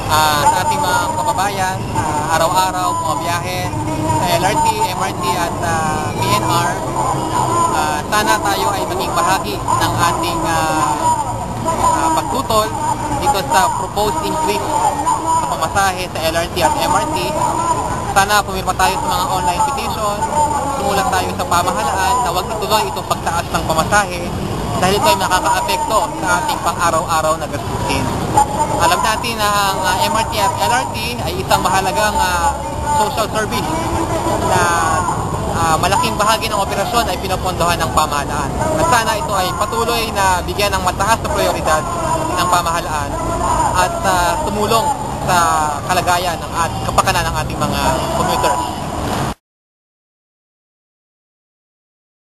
sa ating mga kababayan, araw-araw bumabiyahe sa LRT, MRT at PNR. Sana tayo ay maging bahagi ng ating pagtutol dito sa proposed increase sa pamasahe sa LRT at MRT. Sana pumirma tayo sa mga online petition, sumulat tayo sa pamahalaan na huwag ituloy itong pagtaas ng pamasahe dahil ito ay nakaka-apekto sa ating pang-araw-araw na gastusin. Alam natin na ang MRT at LRT ay isang mahalagang social service na malaking bahagi ng operasyon ay pinapondohan ng pamahalaan. At sana ito ay patuloy na bigyan ng mataas na prioridad ng pamahalaan at tumulong sa kalagayan at kapakanan ng ating mga commuters.